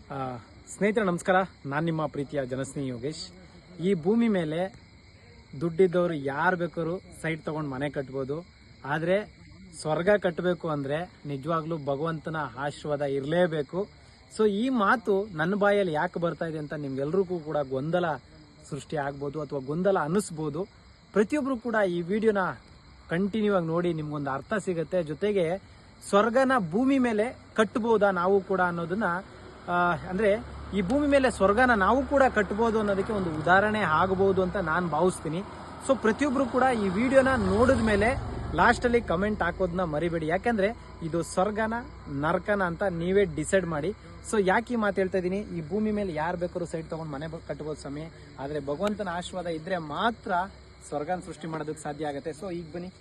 ಸ್ನೇಹಿತರೆ ನಮಸ್ಕಾರ. ನಾನು ನಿಮ್ಮ ಪ್ರೀತಿಯ ಜನಸ್ನೇಹಿ ಯೋಗೇಶ್. ಈ ಭೂಮಿ ಮೇಲೆ ದುಡ್ಡಿದ್ದವರು ಯಾರು ಬೇಕಾದ್ರೂ ಸೈಟ್ ತೊಗೊಂಡು ಮನೆ ಕಟ್ಬೋದು. ಆದರೆ ಸ್ವರ್ಗ ಕಟ್ಟಬೇಕು ಅಂದರೆ ನಿಜವಾಗ್ಲೂ ಭಗವಂತನ ಆಶೀರ್ವಾದ ಇರಲೇಬೇಕು. ಸೊ ಈ ಮಾತು ನನ್ನ ಬಾಯಲ್ಲಿ ಯಾಕೆ ಬರ್ತಾ ಇದೆ ಅಂತ ನಿಮ್ಗೆಲ್ರಿಗೂ ಕೂಡ ಗೊಂದಲ ಸೃಷ್ಟಿ ಆಗ್ಬೋದು ಅಥವಾ ಗೊಂದಲ ಅನ್ನಿಸ್ಬೋದು. ಪ್ರತಿಯೊಬ್ಬರು ಕೂಡ ಈ ವಿಡಿಯೋನ ಕಂಟಿನ್ಯೂ ಆಗಿ ನೋಡಿ, ನಿಮ್ಗೊಂದು ಅರ್ಥ ಸಿಗುತ್ತೆ. ಜೊತೆಗೆ ಸ್ವರ್ಗನ ಭೂಮಿ ಮೇಲೆ ಕಟ್ಟಬಹುದಾ ನಾವು ಕೂಡ ಅನ್ನೋದನ್ನ ಅಂದರೆ ಈ ಭೂಮಿ ಮೇಲೆ ಸ್ವರ್ಗನ ನಾವು ಕೂಡ ಕಟ್ಬೋದು ಅನ್ನೋದಕ್ಕೆ ಒಂದು ಉದಾಹರಣೆ ಆಗಬಹುದು ಅಂತ ನಾನು ಭಾವಿಸ್ತೀನಿ. ಸೊ ಪ್ರತಿಯೊಬ್ಬರು ಕೂಡ ಈ ವಿಡಿಯೋನ ನೋಡಿದ ಮೇಲೆ ಲಾಸ್ಟಲ್ಲಿ ಕಮೆಂಟ್ ಹಾಕೋದನ್ನ ಮರಿಬೇಡಿ. ಯಾಕೆಂದರೆ ಇದು ಸ್ವರ್ಗನ ನರಕನ ಅಂತ ನೀವೇ ಡಿಸೈಡ್ ಮಾಡಿ. ಸೊ ಯಾಕೆ ಈ ಮಾತು ಹೇಳ್ತಾ ಇದ್ದೀನಿ, ಈ ಭೂಮಿ ಮೇಲೆ ಯಾರು ಬೇಕಾದ್ರೂ ಸೈಟ್ ತೊಗೊಂಡು ಮನೆ ಕಟ್ಬೋದು ಸಮಯ. ಆದರೆ ಭಗವಂತನ ಆಶೀರ್ವಾದ ಇದ್ದರೆ ಮಾತ್ರ ಸ್ವರ್ಗನ ಸೃಷ್ಟಿ ಮಾಡೋದಕ್ಕೆ ಸಾಧ್ಯ ಆಗುತ್ತೆ. ಸೊ ಈಗ ಬನ್ನಿ.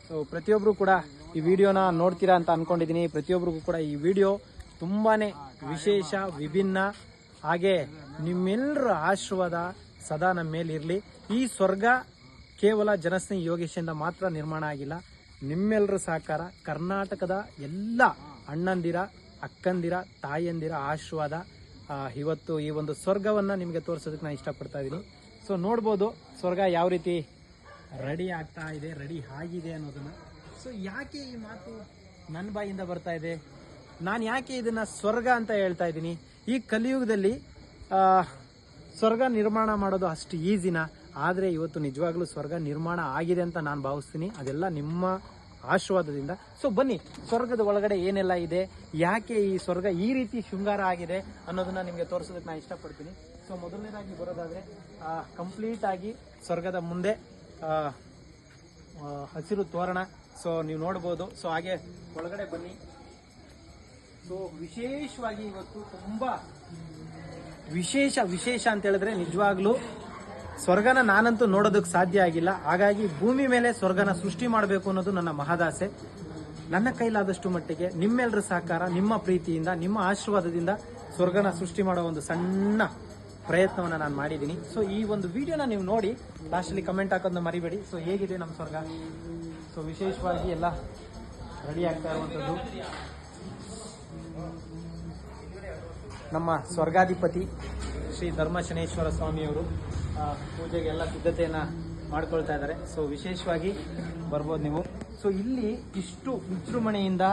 ಸೊ ಪ್ರತಿಯೊಬ್ಬರು ಕೂಡ ಈ ವಿಡಿಯೋನ ನೋಡ್ತೀರಾ ಅಂತ ಅನ್ಕೊಂಡಿದ್ದೀನಿ. ಪ್ರತಿಯೊಬ್ಬರಿಗೂ ಕೂಡ ಈ ವಿಡಿಯೋ ತುಂಬಾ ವಿಶೇಷ, ವಿಭಿನ್ನ, ಹಾಗೆ ನಿಮ್ಮೆಲ್ಲರ ಆಶೀರ್ವಾದ ಸದಾ ನಮ್ಮ ಮೇಲಿರಲಿ. ಈ ಸ್ವರ್ಗ ಕೇವಲ ಜನಸ್ನೇಹಿ ಯೋಗೇಶಿಂದ ಮಾತ್ರ ನಿರ್ಮಾಣ ಆಗಿಲ್ಲ, ನಿಮ್ಮೆಲ್ಲರ ಸಹಕಾರ, ಕರ್ನಾಟಕದ ಎಲ್ಲ ಅಣ್ಣಂದಿರ, ಅಕ್ಕಂದಿರ, ತಾಯಂದಿರ ಆಶೀರ್ವಾದ ಇವತ್ತು ಈ ಒಂದು ಸ್ವರ್ಗವನ್ನು ನಿಮಗೆ ತೋರಿಸೋದಕ್ಕೆ ನಾನು ಇಷ್ಟಪಡ್ತಾ ಇದ್ದೀನಿ. ಸೊ ನೋಡ್ಬೋದು ಸ್ವರ್ಗ ಯಾವ ರೀತಿ ರೆಡಿ ಆಗ್ತಾ ಇದೆ, ರೆಡಿ ಆಗಿದೆ ಅನ್ನೋದನ್ನು. ಸೊ ಯಾಕೆ ಈ ಮಾತು ನನ್ನ ಬಾಯಿಂದ ಬರ್ತಾ ಇದೆ, ನಾನು ಯಾಕೆ ಇದನ್ನು ಸ್ವರ್ಗ ಅಂತ ಹೇಳ್ತಾ ಇದ್ದೀನಿ? ಈ ಕಲಿಯುಗದಲ್ಲಿ ಸ್ವರ್ಗ ನಿರ್ಮಾಣ ಮಾಡೋದು ಅಷ್ಟು ಈಸಿನಾ? ಆದರೆ ಇವತ್ತು ನಿಜವಾಗ್ಲೂ ಸ್ವರ್ಗ ನಿರ್ಮಾಣ ಆಗಿದೆ ಅಂತ ನಾನು ಭಾವಿಸ್ತೀನಿ. ಅದೆಲ್ಲ ನಿಮ್ಮ ಆಶೀರ್ವಾದದಿಂದ. ಸೊ ಬನ್ನಿ, ಸ್ವರ್ಗದ ಒಳಗಡೆ ಏನೆಲ್ಲ ಇದೆ, ಯಾಕೆ ಈ ಸ್ವರ್ಗ ಈ ರೀತಿ ಶೃಂಗಾರ ಆಗಿದೆ ಅನ್ನೋದನ್ನ ನಿಮಗೆ ತೋರಿಸೋದಕ್ಕೆ ನಾನು ಇಷ್ಟಪಡ್ತೀನಿ. ಸೊ ಮೊದಲನೇದಾಗಿ ಬರೋದಾದರೆ ಕಂಪ್ಲೀಟ್ ಆಗಿ ಸ್ವರ್ಗದ ಮುಂದೆ ಹಸಿರು ತೋರಣ. ಸೊ ನೀವು ನೋಡ್ಬೋದು. ಸೊ ಹಾಗೆ ಒಳಗಡೆ ಬನ್ನಿ. ಸೊ ವಿಶೇಷವಾಗಿ ಇವತ್ತು ತುಂಬಾ ವಿಶೇಷ ಅಂತ ಹೇಳಿದ್ರೆ ನಿಜವಾಗ್ಲೂ ಸ್ವರ್ಗನ ನಾನಂತೂ ನೋಡೋದಕ್ಕೆ ಸಾಧ್ಯ ಆಗಿಲ್ಲ. ಹಾಗಾಗಿ ಭೂಮಿ ಮೇಲೆ ಸ್ವರ್ಗನ ಸೃಷ್ಟಿ ಮಾಡಬೇಕು ಅನ್ನೋದು ನನ್ನ ಮಹದಾಸೆ. ನನ್ನ ಕೈಲಾದಷ್ಟು ಮಟ್ಟಿಗೆ ನಿಮ್ಮೆಲ್ಲರ ಸಹಕಾರ, ನಿಮ್ಮ ಪ್ರೀತಿಯಿಂದ, ನಿಮ್ಮ ಆಶೀರ್ವಾದದಿಂದ ಸ್ವರ್ಗನ ಸೃಷ್ಟಿ ಮಾಡೋ ಒಂದು ಸಣ್ಣ ಪ್ರಯತ್ನವನ್ನು ನಾನು ಮಾಡಿದ್ದೀನಿ. ಸೊ ಈ ಒಂದು ವಿಡಿಯೋನ ನೀವು ನೋಡಿ ಲಾಸ್ಟಲ್ಲಿ ಕಮೆಂಟ್ ಹಾಕೋದನ್ನ ಮರಿಬೇಡಿ. ಸೊ ಹೇಗಿದೆ ನಮ್ಮ ಸ್ವರ್ಗ? ಸೊ ವಿಶೇಷವಾಗಿ ಎಲ್ಲ ರೆಡಿ ಆಗ್ತಾ ಇರುವಂಥದ್ದು ನಮ್ಮ ಸ್ವರ್ಗಾಧಿಪತಿ ಶ್ರೀ ಧರ್ಮಶನೇಶ್ವರ ಸ್ವಾಮಿಯವರು ಪೂಜೆಗೆ ಎಲ್ಲ ಸಿದ್ಧತೆಯನ್ನು ಮಾಡ್ಕೊಳ್ತಾ ಇದ್ದಾರೆ. ಸೊ ವಿಶೇಷವಾಗಿ ಬರ್ಬೋದು ನೀವು. ಸೊ ಇಲ್ಲಿ ಇಷ್ಟು ವಿಜೃಂಭಣೆಯಿಂದ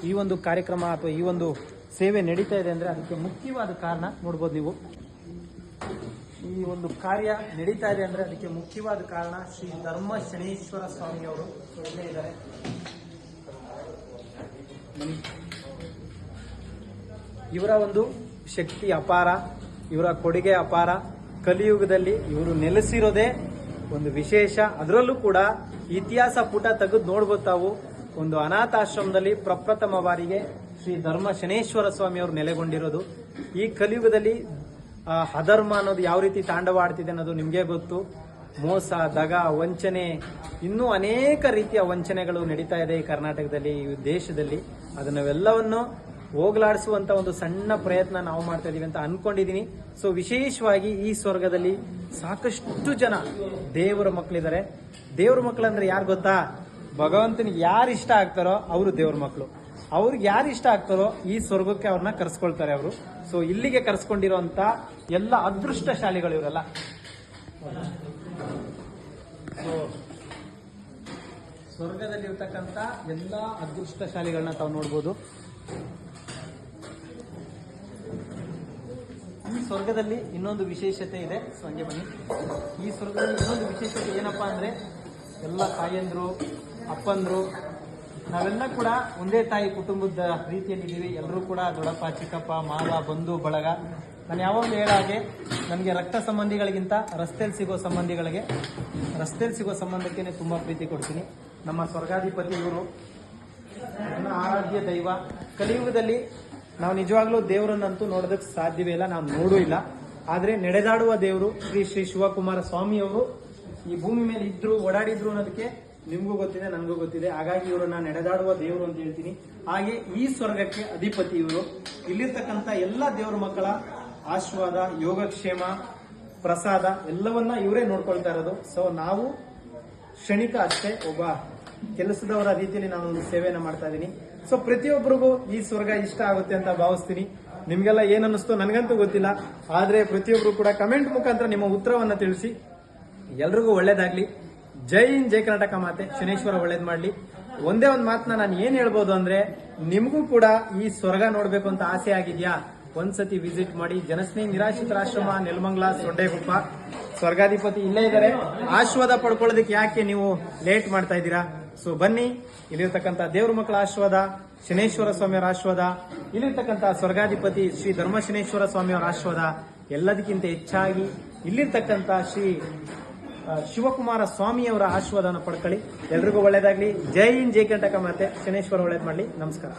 ಈ ಒಂದು ಕಾರ್ಯಕ್ರಮ ಅಥವಾ ಈ ಒಂದು ಸೇವೆ ನಡೀತಾ ಇದೆ ಅಂದರೆ ಅದಕ್ಕೆ ಮುಖ್ಯವಾದ ಕಾರಣ ನೋಡ್ಬೋದು ನೀವು. ಈ ಒಂದು ಕಾರ್ಯ ನಡೀತಾ ಇದೆ ಅಂದರೆ ಅದಕ್ಕೆ ಮುಖ್ಯವಾದ ಕಾರಣ ಶ್ರೀ ಧರ್ಮಶನೇಶ್ವರ ಸ್ವಾಮಿಯವರು ಇಲ್ಲೇ ಇದ್ದಾರೆ. ಇವರ ಒಂದು ಶಕ್ತಿ ಅಪಾರ, ಇವರ ಕೊಡುಗೆ ಅಪಾರ. ಕಲಿಯುಗದಲ್ಲಿ ಇವರು ನೆಲೆಸಿರೋದೇ ಒಂದು ವಿಶೇಷ. ಅದರಲ್ಲೂ ಕೂಡ ಇತಿಹಾಸ ಪುಟ ತೆಗೆದು ನೋಡ್ಬೋದು ತಾವು. ಒಂದು ಅನಾಥಾಶ್ರಮದಲ್ಲಿ ಪ್ರಪ್ರಥಮ ಬಾರಿಗೆ ಶ್ರೀ ಧರ್ಮಶನೇಶ್ವರ ಸ್ವಾಮಿಯವರು ನೆಲೆಗೊಂಡಿರೋದು. ಈ ಕಲಿಯುಗದಲ್ಲಿ ಅಧರ್ಮ ಅನ್ನೋದು ಯಾವ ರೀತಿ ತಾಂಡವಾಡ್ತಿದೆ ಅನ್ನೋದು ನಿಮಗೆ ಗೊತ್ತು. ಮೋಸ, ದಗ, ವಂಚನೆ, ಇನ್ನೂ ಅನೇಕ ರೀತಿಯ ವಂಚನೆಗಳು ನಡೀತಾ ಇದೆ ಈ ಕರ್ನಾಟಕದಲ್ಲಿ, ಈ ದೇಶದಲ್ಲಿ. ಅದನ್ನೆಲ್ಲವನ್ನು ಹೋಗಲಾಡಿಸುವಂತ ಒಂದು ಸಣ್ಣ ಪ್ರಯತ್ನ ನಾವು ಮಾಡ್ತಾ ಇದೀವಿ ಅಂತ ಅನ್ಕೊಂಡಿದೀನಿ. ಸೊ ವಿಶೇಷವಾಗಿ ಈ ಸ್ವರ್ಗದಲ್ಲಿ ಸಾಕಷ್ಟು ಜನ ದೇವರ ಮಕ್ಕಳಿದ್ದಾರೆ. ದೇವರ ಮಕ್ಕಳು ಅಂದ್ರೆ ಯಾರು ಗೊತ್ತಾ? ಭಗವಂತನಿಗೆ ಯಾರು ಇಷ್ಟ ಆಗ್ತಾರೋ ಅವರು ದೇವ್ರ ಮಕ್ಕಳು. ಅವ್ರಿಗೆ ಯಾರು ಇಷ್ಟ ಆಗ್ತಾರೋ ಈ ಸ್ವರ್ಗಕ್ಕೆ ಅವ್ರನ್ನ ಕರೆಸ್ಕೊಳ್ತಾರೆ ಅವರು. ಸೊ ಇಲ್ಲಿಗೆ ಕರೆಸ್ಕೊಂಡಿರುವಂತ ಎಲ್ಲ ಅದೃಷ್ಟಶಾಲಿಗಳು ಇವರೆಲ್ಲ. ಸೊ ಸ್ವರ್ಗದಲ್ಲಿ ಇರ್ತಕ್ಕಂಥ ಎಲ್ಲ ಅದೃಷ್ಟಶಾಲಿಗಳನ್ನ ತಾವು ನೋಡ್ಬೋದು. ಈ ಸ್ವರ್ಗದಲ್ಲಿ ಇನ್ನೊಂದು ವಿಶೇಷತೆ ಇದೆ. ಸೊ ಹಂಗೆ ಬನ್ನಿ. ಈ ಸ್ವರ್ಗದಲ್ಲಿ ಇನ್ನೊಂದು ವಿಶೇಷತೆ ಏನಪ್ಪಾ ಅಂದ್ರೆ ಎಲ್ಲ ತಾಯಂದ್ರು, ಅಪ್ಪಂದ್ರು, ನಾವೆಲ್ಲ ಕೂಡ ಒಂದೇ ತಾಯಿ ಕುಟುಂಬದ ರೀತಿಯಲ್ಲಿದ್ದೀವಿ. ಎಲ್ಲರೂ ಕೂಡ ದೊಡ್ಡಪ್ಪ, ಚಿಕ್ಕಪ್ಪ, ಮಾವ, ಬಂಧು ಬಳಗ. ನಾನು ಯಾವಾಗಲೂ ಹೇಳೋ ಹಾಗೆ ನನಗೆ ರಕ್ತ ಸಂಬಂಧಿಗಳಿಗಿಂತ ರಸ್ತೆಯಲ್ಲಿ ಸಿಗೋ ಸಂಬಂಧಕ್ಕೆ ತುಂಬ ಪ್ರೀತಿ ಕೊಡ್ತೀನಿ. ನಮ್ಮ ಸ್ವರ್ಗಾಧಿಪತಿ ಇವರು ನನ್ನ ಆರಾಧ್ಯ ದೈವ. ಕಲಿಯುಗದಲ್ಲಿ ನಾವು ನಿಜವಾಗ್ಲೂ ದೇವರನ್ನಂತೂ ನೋಡೋದಕ್ಕೆ ಸಾಧ್ಯವೇ ಇಲ್ಲ, ನಾವು ನೋಡೂ ಇಲ್ಲ. ಆದರೆ ನಡೆದಾಡುವ ದೇವರು ಶ್ರೀ ಶಿವಕುಮಾರ ಸ್ವಾಮಿಯವರು ಈ ಭೂಮಿ ಮೇಲೆ ಇದ್ರು, ಓಡಾಡಿದ್ರು ಅನ್ನೋದಕ್ಕೆ ನಿಮಗೂ ಗೊತ್ತಿದೆ, ನನಗೂ ಗೊತ್ತಿದೆ. ಹಾಗಾಗಿ ಇವರನ್ನ ನಡೆದಾಡುವ ದೇವರು ಅಂತ ಹೇಳ್ತೀನಿ. ಹಾಗೆ ಈ ಸ್ವರ್ಗಕ್ಕೆ ಅಧಿಪತಿ ಇವರು. ಇಲ್ಲಿರ್ತಕ್ಕಂಥ ಎಲ್ಲ ದೇವರ ಮಕ್ಕಳ ಆಶೀರ್ವಾದ, ಯೋಗಕ್ಷೇಮ, ಪ್ರಸಾದ ಎಲ್ಲವನ್ನ ಇವರೇ ನೋಡ್ಕೊಳ್ತಾ ಇರೋದು. ಸೊ ನಾವು ಕ್ಷಣಿಕ ಅಷ್ಟೇ, ಒಬ್ಬ ಕೆಲಸದವರ ರೀತಿಯಲ್ಲಿ ನಾನು ಒಂದು ಸೇವೆಯನ್ನು ಮಾಡ್ತಾ ಇದ್ದೀನಿ. ಸೊ ಪ್ರತಿಯೊಬ್ಬರಿಗೂ ಈ ಸ್ವರ್ಗ ಇಷ್ಟ ಆಗುತ್ತೆ ಅಂತ ಭಾವಿಸ್ತೀನಿ. ನಿಮ್ಗೆಲ್ಲ ಏನ್ ಅನ್ನಿಸ್ತೋ ನನಗಂತೂ ಗೊತ್ತಿಲ್ಲ. ಆದ್ರೆ ಪ್ರತಿಯೊಬ್ರು ಕೂಡ ಕಮೆಂಟ್ ಮುಖಾಂತರ ನಿಮ್ಮ ಉತ್ತರವನ್ನ ತಿಳಿಸಿ. ಎಲ್ರಿಗೂ ಒಳ್ಳೇದಾಗ್ಲಿ. ಜೈ ಹಿಂದ್, ಜೈ ಕರ್ನಾಟಕ ಮಾತೆ. ಶನೇಶ್ವರ ಒಳ್ಳೇದ್ ಮಾಡ್ಲಿ. ಒಂದೇ ಒಂದು ಮಾತನ್ನ ನಾನು ಏನ್ ಹೇಳ್ಬೋದು ಅಂದ್ರೆ, ನಿಮಗೂ ಕೂಡ ಈ ಸ್ವರ್ಗ ನೋಡ್ಬೇಕು ಅಂತ ಆಸೆ ಆಗಿದ್ಯಾ? ಒಂದ್ಸತಿ ವಿಸಿಟ್ ಮಾಡಿ. ಜನಸ್ನೇಹಿ ನಿರಾಶ್ರಿತರ ಆಶ್ರಮ, ನೆಲಮಂಗಲ, ಸೊಡ್ಡೆಗುಪ್ಪ. ಸ್ವರ್ಗಾಧಿಪತಿ ಇಲ್ಲೇ ಇದ್ದಾರೆ. ಆಶೀರ್ವಾದ ಪಡ್ಕೊಳ್ಳೋದಕ್ಕೆ ಯಾಕೆ ನೀವು ಲೇಟ್ ಮಾಡ್ತಾ ಇದ್ದೀರಾ? ಸೊ ಬನ್ನಿ, ಇಲ್ಲಿರ್ತಕ್ಕಂಥ ದೇವ್ರ ಮಕ್ಕಳ ಆಶೀರ್ವಾದ, ಶನೇಶ್ವರ ಸ್ವಾಮಿಯವರ ಆಶೀರ್ವಾದ, ಇಲ್ಲಿರ್ತಕ್ಕಂಥ ಸ್ವರ್ಗಾಧಿಪತಿ ಶ್ರೀ ಧರ್ಮಶನೇಶ್ವರ ಸ್ವಾಮಿಯವರ ಆಶೀರ್ವಾದ, ಎಲ್ಲದಕ್ಕಿಂತ ಹೆಚ್ಚಾಗಿ ಇಲ್ಲಿರ್ತಕ್ಕಂಥ ಶ್ರೀ ಶಿವಕುಮಾರ ಸ್ವಾಮಿಯವರ ಆಶೀರ್ವಾದನ ಪಡ್ಕೊಳ್ಳಿ. ಎಲ್ರಿಗೂ ಒಳ್ಳೇದಾಗ್ಲಿ. ಜೈ ಹಿಂದ್, ಜೈ ಕರ್ನಾಟಕ ಮಾತೆ. ಶನೇಶ್ವರ ಒಳ್ಳೇದ್ ಮಾಡ್ಲಿ. ನಮಸ್ಕಾರ.